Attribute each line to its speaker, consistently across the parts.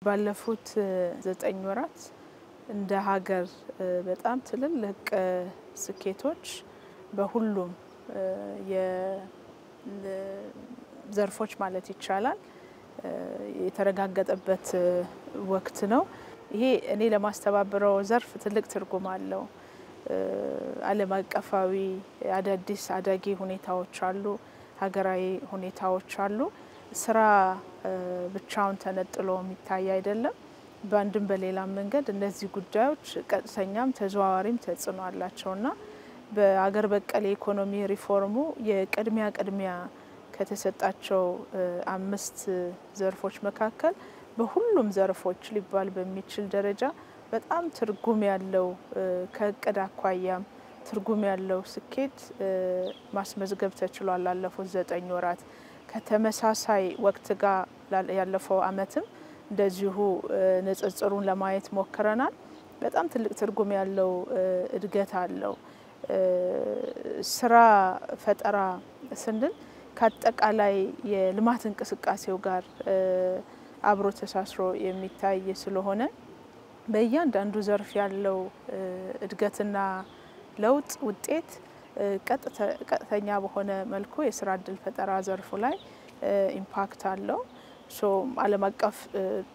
Speaker 1: ባለፉት 9 ወራት እንደ ሀገር በጣም ትልልቅ ስኬቶች በሁሉም የዘርፎች ማለት ይቻላል የተረጋገጠበት ወቅት ነው። ይሄ እኔ ለማስተባበረው ዘርፍ ትልቅ ትርጉም አለው። ዓለም አቀፋዊ አዳዲስ አዳጊ ሁኔታዎች አሉ፣ ሀገራዊ ሁኔታዎች አሉ። ስራ ብቻውን ተነጥሎ የሚታይ አይደለም። በአንድም በሌላም መንገድ እነዚህ ጉዳዮች ቀጥተኛም ተዘዋዋሪም ተጽዕኖ አላቸውና በአገር በቀል ኢኮኖሚ ሪፎርሙ የቅድሚያ ከተሰጣቸው 5 ዘርፎች መካከል በሁሉም ዘርፎች ሊባል በሚችል ደረጃ በጣም ትርጉም ያለው ከእቅድ አኳያም ትርጉም ያለው ስኬት ማስመዝገብ ተችሏል። ላለፉት 9 ወራት ከተመሳሳይ ወቅት ጋር ያለፈው አመትም እንደዚሁ ንጽጽሩን ለማየት ሞክረናል። በጣም ትልቅ ትርጉም ያለው እድገት አለው። ስራ ፈጠራ ስንል ከአጠቃላይ የልማት እንቅስቃሴው ጋር አብሮ ተሳስሮ የሚታይ ስለሆነ በእያንዳንዱ ዘርፍ ያለው እድገትና ለውጥ ውጤት ቀጥተኛ በሆነ መልኩ የስራ እድል ፈጠራ ዘርፉ ላይ ኢምፓክት አለው። ዓለም አቀፍ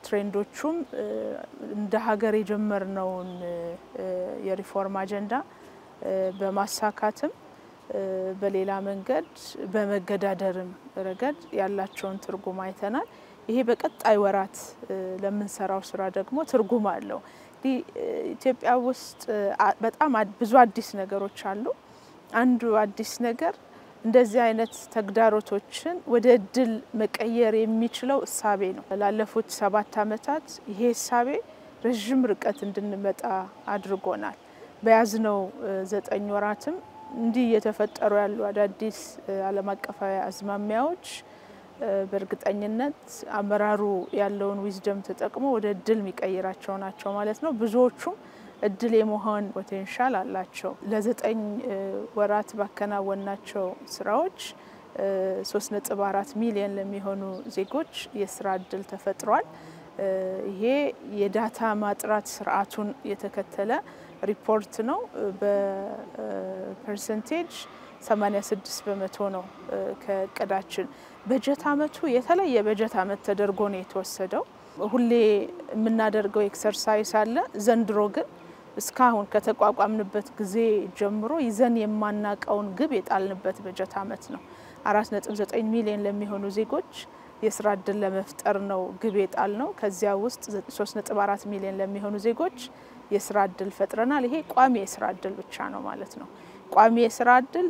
Speaker 1: ትሬንዶቹም እንደ ሀገር የጀመርነውን የሪፎርም አጀንዳ በማሳካትም በሌላ መንገድ በመገዳደርም ረገድ ያላቸውን ትርጉም አይተናል። ይሄ በቀጣይ ወራት ለምንሰራው ስራ ደግሞ ትርጉም አለው። ኢትዮጵያ ውስጥ በጣም ብዙ አዲስ ነገሮች አሉ። አንዱ አዲስ ነገር እንደዚህ አይነት ተግዳሮቶችን ወደ እድል መቀየር የሚችለው እሳቤ ነው። ላለፉት 7 አመታት ይሄ እሳቤ ረጅም ርቀት እንድንመጣ አድርጎናል። በያዝነው 9 ወራትም እንዲህ የተፈጠሩ ያሉ አዳዲስ ዓለም አቀፋዊ አዝማሚያዎች በእርግጠኝነት አመራሩ ያለውን ዊዝደም ተጠቅሞ ወደ እድል የሚቀይራቸው ናቸው ማለት ነው። ብዙዎቹም እድል የመሆን ፖቴንሻል አላቸው። ለ9 ወራት ባከናወናቸው ስራዎች 3.4 ሚሊዮን ለሚሆኑ ዜጎች የስራ እድል ተፈጥሯል። ይሄ የዳታ ማጥራት ስርዓቱን የተከተለ ሪፖርት ነው። በፐርሰንቴጅ 86% ነው ከቀዳችን። በጀት አመቱ የተለየ በጀት አመት ተደርጎ ነው የተወሰደው። ሁሌ የምናደርገው ኤክሰርሳይዝ አለ። ዘንድሮ ግን እስካሁን ከተቋቋምንበት ጊዜ ጀምሮ ይዘን የማናቀውን ግብ የጣልንበት በጀት አመት ነው። 4.9 ሚሊዮን ለሚሆኑ ዜጎች የስራ እድል ለመፍጠር ነው ግብ የጣልነው። ከዚያ ውስጥ 3.4 ሚሊዮን ለሚሆኑ ዜጎች የስራ እድል ፈጥረናል። ይሄ ቋሚ የስራ እድል ብቻ ነው ማለት ነው። ቋሚ የስራ እድል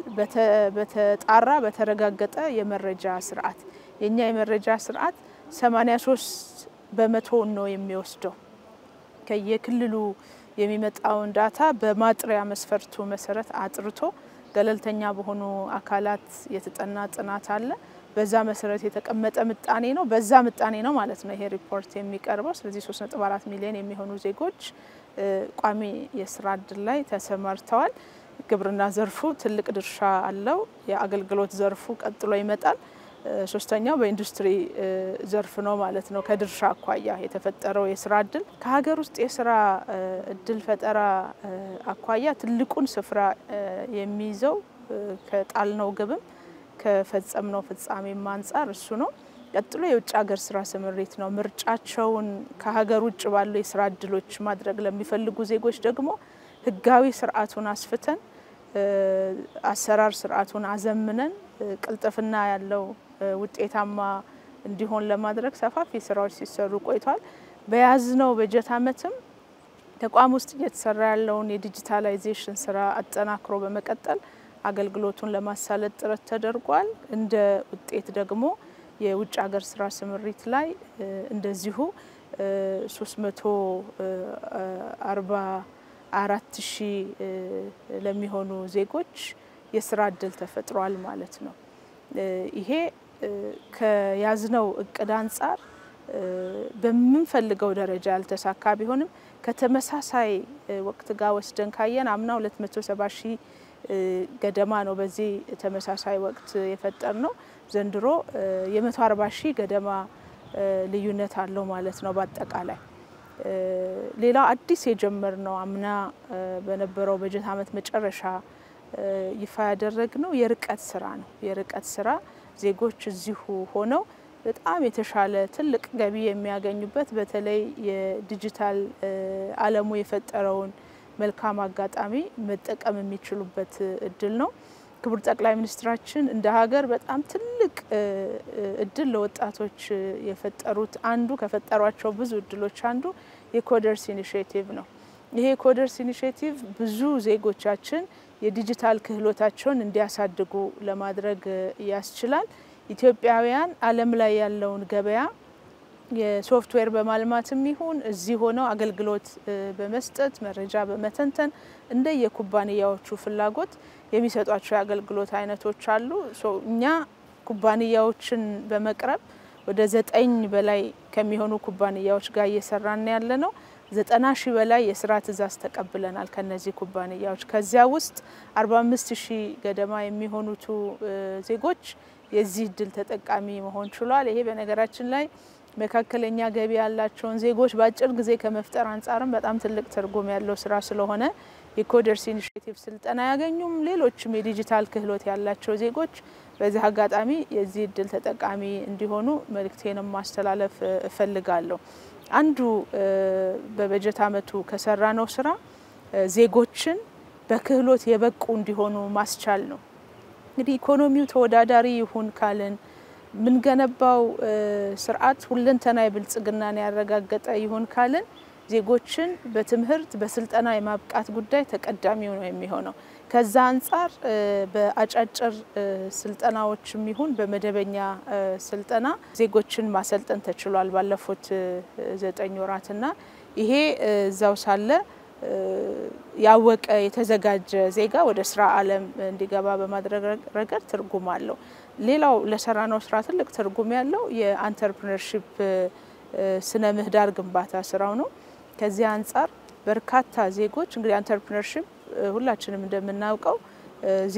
Speaker 1: በተጣራ በተረጋገጠ የመረጃ ስርዓት የኛ የመረጃ ስርዓት 83% ነው የሚወስደው። ከየክልሉ የሚመጣውን ዳታ በማጥሪያ መስፈርቱ መሰረት አጥርቶ ገለልተኛ በሆኑ አካላት የተጠና ጥናት አለ። በዛ መሰረት የተቀመጠ ምጣኔ ነው። በዛ ምጣኔ ነው ማለት ነው ይሄ ሪፖርት የሚቀርበው። ስለዚህ 3.4 ሚሊዮን የሚሆኑ ዜጎች ቋሚ የስራ እድል ላይ ተሰማርተዋል። ግብርና ዘርፉ ትልቅ ድርሻ አለው። የአገልግሎት ዘርፉ ቀጥሎ ይመጣል። ሶስተኛው በኢንዱስትሪ ዘርፍ ነው ማለት ነው። ከድርሻ አኳያ የተፈጠረው የስራ እድል ከሀገር ውስጥ የስራ እድል ፈጠራ አኳያ ትልቁን ስፍራ የሚይዘው ከጣልነው ግብም ከፈጸምነው ፍጻሜም አንፃር እሱ ነው። ቀጥሎ የውጭ ሀገር ስራ ስምሪት ነው። ምርጫቸውን ከሀገር ውጭ ባሉ የስራ እድሎች ማድረግ ለሚፈልጉ ዜጎች ደግሞ ህጋዊ ስርዓቱን አስፍተን አሰራር ስርዓቱን አዘምነን ቅልጥፍና ያለው ውጤታማ እንዲሆን ለማድረግ ሰፋፊ ስራዎች ሲሰሩ ቆይቷል። በያዝነው በጀት አመትም ተቋም ውስጥ እየተሰራ ያለውን የዲጂታላይዜሽን ስራ አጠናክሮ በመቀጠል አገልግሎቱን ለማሳለጥ ጥረት ተደርጓል። እንደ ውጤት ደግሞ የውጭ ሀገር ስራ ስምሪት ላይ እንደዚሁ 344,000 ለሚሆኑ ዜጎች የስራ እድል ተፈጥሯል ማለት ነው። ይሄ ከያዝነው እቅድ አንፃር በመንፈልገው ደረጃ ያልተሳካ ቢሆንም ከተመሳሳይ ወቅት ጋር ወስደን ካየን አምና 270,000 ገደማ ነው በዚህ ተመሳሳይ ወቅት የፈጠርነው። ዘንድሮ የ140,000 ገደማ ልዩነት አለው ማለት ነው በአጠቃላይ ሌላ አዲስ የጀመርነው አምና በነበረው በጀት ዓመት መጨረሻ ይፋ ያደረግነው የርቀት ስራ ነው የርቀት ስራ ዜጎች እዚሁ ሆነው በጣም የተሻለ ትልቅ ገቢ የሚያገኙበት በተለይ የዲጂታል ዓለሙ የፈጠረውን መልካም አጋጣሚ መጠቀም የሚችሉበት እድል ነው ክቡር ጠቅላይ ሚኒስትራችን እንደ ሀገር በጣም ትልቅ እድል ለወጣቶች የፈጠሩት አንዱ ከፈጠሯቸው ብዙ እድሎች አንዱ የኮደርስ ኢኒሺዬቲቭ ነው ይሄ ኮደርስ ኢኒሺዬቲቭ ብዙ ዜጎቻችን የዲጂታል ክህሎታቸውን እንዲያሳድጉ ለማድረግ ያስችላል ኢትዮጵያውያን ዓለም ላይ ያለውን ገበያ የሶፍትዌር በማልማትም ይሁን እዚህ ሆነው አገልግሎት በመስጠት መረጃ በመተንተን እንደ የኩባንያዎቹ ፍላጎት የሚሰጧቸው አገልግሎት አይነቶች አሉ እኛ ኩባንያዎችን በመቅረብ ወደ 9 በላይ ከሚሆኑ ኩባንያዎች ጋር እየሰራን ያለነው 90,000 በላይ የስራ ትዕዛዝ ተቀብለናል ከነዚህ ኩባንያዎች ከዚያ ውስጥ 45,000 ገደማ የሚሆኑት ዜጎች የዚህ እድል ተጠቃሚ መሆን ችሏል ይሄ በነገራችን ላይ መካከለኛ ገቢ ያላቸውን ዜጎች በአጭር ጊዜ ከመፍጠር አንፃርም በጣም ትልቅ ትርጉም ያለው ስራ ስለሆነ የኮደርስ ኢኒሺዬቲቭ ስልጠና ያገኙም ሌሎችም የዲጂታል ክህሎት ያላቸው ዜጎች በዚህ አጋጣሚ የዚህ እድል ተጠቃሚ እንዲሆኑ መልእክቴንም ማስተላለፍ እፈልጋለሁ አንዱ በበጀት ዓመቱ ከሰራነው ስራ ዜጎችን በክህሎት የበቁ እንዲሆኑ ማስቻል ነው እንግዲህ ኢኮኖሚው ተወዳዳሪ ይሁን ካለን ምን ገነባው ስርዓት ሁለንተናዊ ብልጽግናን ያረጋገጠ ይሁን ካለን ዜጎችን በትምህርት በስልጠና የማብቃት ጉዳይ ተቀዳሚው ነው የሚሆነው ከዛ አንፃር በአጫጭር ስልጠናዎችም ይሁን በመደበኛ ስልጠና ዜጎችን ማሰልጠን ተችሏል ባለፉት 9 ወራትና ይሄ እዛው ሳለ ያወቀ የተዘጋጀ ዜጋ ወደ ስራ ዓለም እንዲገባ በማድረግ ረገድ ትርጉም አለው ሌላው ለሰራነው ስራ ትልቅ ትርጉም ያለው የአንተርፕረነርሺፕ ስነ ምህዳር ግንባታ ስራው ነው ከዚህ አንፃር በርካታ ዜጎች እንግዲህ አንተርፕረነርሺፕ ሁላችንም እንደምናውቀው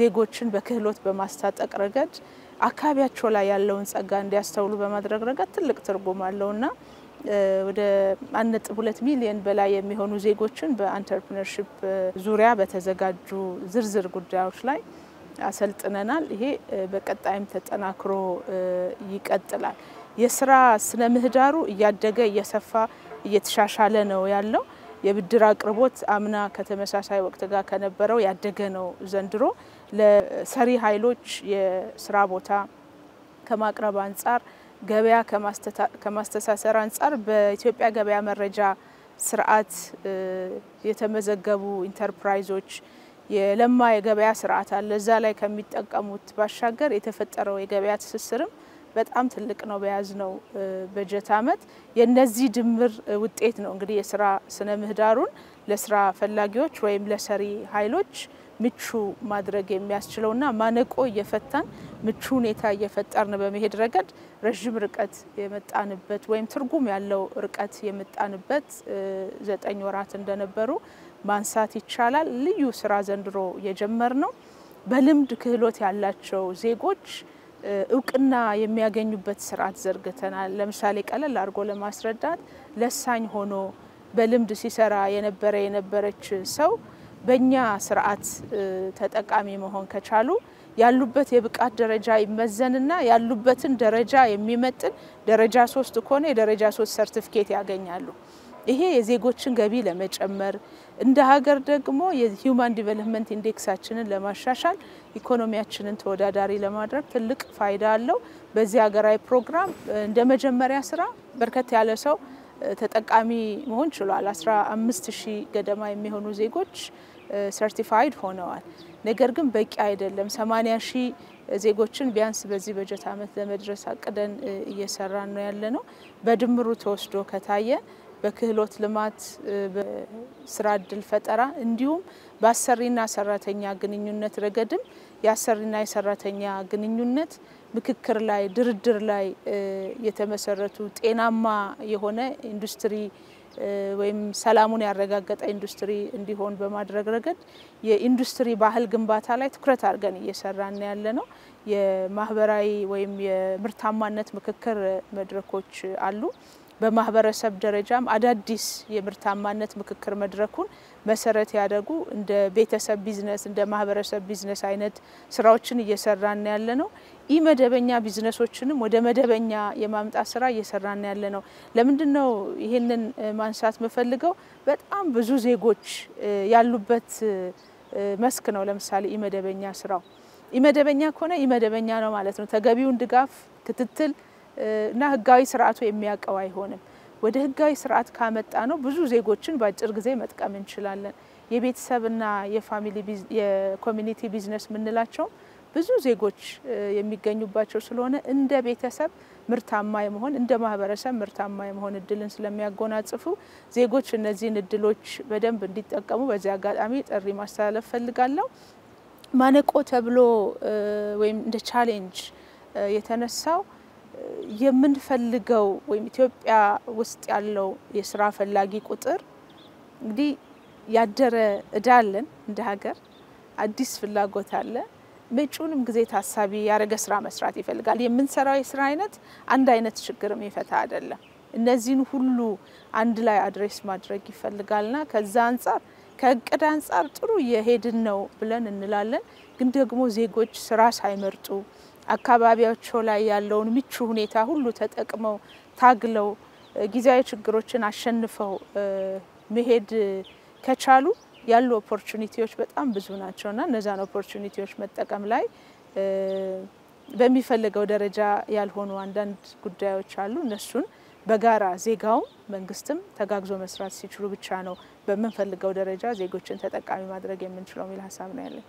Speaker 1: ዜጎችን በክህሎት በማስታጠቅ ረገድ አካባቢያቸው ላይ ያለውን ጸጋ እንዲያስተውሉ በማድረግ ረገድ ትልቅ ትርጉም አለውና ወደ 1.2 ሚሊዮን በላይ የሚሆኑ ዜጎችን በአንተርፕረነርሺፕ ዙሪያ በተዘጋጁ ዝርዝር ጉዳዮች ላይ አሰልጥነናል ይሄ በቀጣይም ተጠናክሮ ይቀጥላል የስራ ስነ ምህዳሩ እያደገ እየሰፋ እየተሻሻለ ነው ያለው የብድር አቅርቦት አምና ከተመሳሳይ ወቅት ጋር ከነበረው ያደገ ነው ዘንድሮ ለሰሪ ኃይሎች የስራ ቦታ ከማቅረብ አንፃር ገበያ ከማስተሳሰር አንፃር በኢትዮጵያ ገበያ መረጃ ስርዓት የተመዘገቡ ኢንተርፕራይዞች የለማ የገበያ ስርዓት አለ እዛ ላይ ከሚጠቀሙት ባሻገር የተፈጠረው የገበያ ትስስርም በጣም ትልቅ ነው በያዝነው በጀት ዓመት የነዚህ ድምር ውጤት ነው እንግዲህ የስራ ስነ ምህዳሩን ለስራ ፈላጊዎች ወይም ለሰሪ ኃይሎች ምቹ ማድረግ የሚያስችለውና ማነቆ እየፈታን ምቹ ሁኔታ እየፈጠርን በመሄድ ረገድ ረጅም ርቀት የመጣንበት ወይም ትርጉም ያለው ርቀት የመጣንበት 9 ወራት እንደነበሩ ማንሳት ይቻላል ልዩ ስራ ዘንድሮ የጀመርነው በልምድ ክህሎት ያላቸው ዜጎች እውቅና የሚያገኙበት ስርዓት ዘርግተናል ለምሳሌ ቀለል አድርጎ ለማስረዳት ለሳኝ ሆኖ በልምድ ሲሰራ የነበረች ሰው በእኛ ስርዓት ተጠቃሚ መሆን ከቻሉ ያሉበት የብቃት ደረጃ ይመዘንና ያሉበትን ደረጃ የሚመጥን ደረጃ 3 ከሆነ የደረጃ 3 ሰርቲፊኬት ያገኛሉ ይሄ የዜጎችን ገቢ ለመጨመር እንደ ሀገር ደግሞ የሂውማን ዲቨሎፕመንት ኢንዴክሳችንን ለማሻሻል ኢኮኖሚያችንን ተወዳዳሪ ለማድረግ ትልቅ ፋይዳ አለው በዚህ ሀገራዊ ፕሮግራም እንደ መጀመሪያ ስራ በርከት ያለ ሰው ተጠቃሚ መሆን ችሏል 15,000 ገደማ የሚሆኑ ዜጎች ሰርቲፋይድ ሆነዋል ነገር ግን በቂ አይደለም 80,000 ዜጎችን ቢያንስ በዚህ በጀት ዓመት ለመድረስ አቅደን እየሰራን ነው ያለነው በድምሩ ተወስዶ ከታየ በክህሎት ልማት በስራ እድል ፈጠራ እንዲሁም በአሰሪና ሰራተኛ ግንኙነት ረገድም ያሰሪና የሰራተኛ ግንኙነት ምክክር ላይ ድርድር ላይ የተመሰረቱ ጤናማ የሆነ ኢንዱስትሪ ወይም ሰላሙን ያረጋገጠ ኢንዱስትሪ እንዲሆን በማድረግ ረገድ የኢንዱስትሪ ባህል ግንባታ ላይ ትኩረት አድርገን እየሰራን ያለነው የማህበራዊ ወይም የምርታማነት ምክክር መድረኮች አሉ። በማህበረሰብ ደረጃም አዳዲስ የምርታማነት ምክክር መድረኩን መሰረት ያደርጉ እንደ ቤተሰብ ቢዝነስ እንደ ማህበረሰብ ቢዝነስ አይነት ስራዎችን እየሰራን ያለነው ኢመደበኛ ቢዝነሶችንም ወደ መደበኛ የማምጣት ስራ እየሰራን ያለነው። ለምንድነው ይሄንን ማንሳት መፈልገው? በጣም ብዙ ዜጎች ያሉበት መስክ ነው። ለምሳሌ ኢመደበኛ ስራው ኢመደበኛ ከሆነ ኢመደበኛ ነው ማለት ነው። ተገቢውን ድጋፍ ክትትል እና ህጋዊ ስርዓቱ የሚያቀው አይሆንም። ወደ ህጋዊ ስርዓት ካመጣ ነው ብዙ ዜጎችን በአጭር ጊዜ መጥቀም እንችላለን። የቤተሰብና የፋሚሊ የኮሚኒቲ ቢዝነስ ምንላቸው ብዙ ዜጎች የሚገኙባቸው ስለሆነ እንደ ቤተሰብ ምርታማ የመሆን እንደ ማህበረሰብ ምርታማ የመሆን እድልን ስለሚያጎናጽፉ ዜጎች እነዚህን እድሎች በደንብ እንዲጠቀሙ በዚህ አጋጣሚ ጥሪ ማስተላለፍ ፈልጋለሁ። ማነቆ ተብሎ ወይም እንደ ቻሌንጅ የተነሳው የምንፈልገው ወይም ኢትዮጵያ ውስጥ ያለው የስራ ፈላጊ ቁጥር እንግዲህ ያደረ እዳለን እንደ ሀገር አዲስ ፍላጎት አለ። መጪውንም ጊዜ ታሳቢ ያረገ ስራ መስራት ይፈልጋል። የምንሰራው የስራ አይነት አንድ አይነት ችግርም ይፈታ አይደለም። እነዚህን ሁሉ አንድ ላይ አድሬስ ማድረግ ይፈልጋልና ከዛ አንፃር ከእቅድ አንፃር ጥሩ የሄድን ነው ብለን እንላለን። ግን ደግሞ ዜጎች ስራ ሳይመርጡ አካባቢያቸው ላይ ያለውን ምቹ ሁኔታ ሁሉ ተጠቅመው ታግለው ጊዜያዊ ችግሮችን አሸንፈው መሄድ ከቻሉ ያሉ ኦፖርቹኒቲዎች በጣም ብዙ ናቸውና እነዛን ኦፖርቹኒቲዎች መጠቀም ላይ በሚፈልገው ደረጃ ያልሆኑ አንዳንድ ጉዳዮች አሉ። እነሱን በጋራ ዜጋው መንግስትም ተጋግዞ መስራት ሲችሉ ብቻ ነው በመንፈልገው ደረጃ ዜጎችን ተጠቃሚ ማድረግ የምንችለው ሚል ሐሳብ ነው ያለኝ።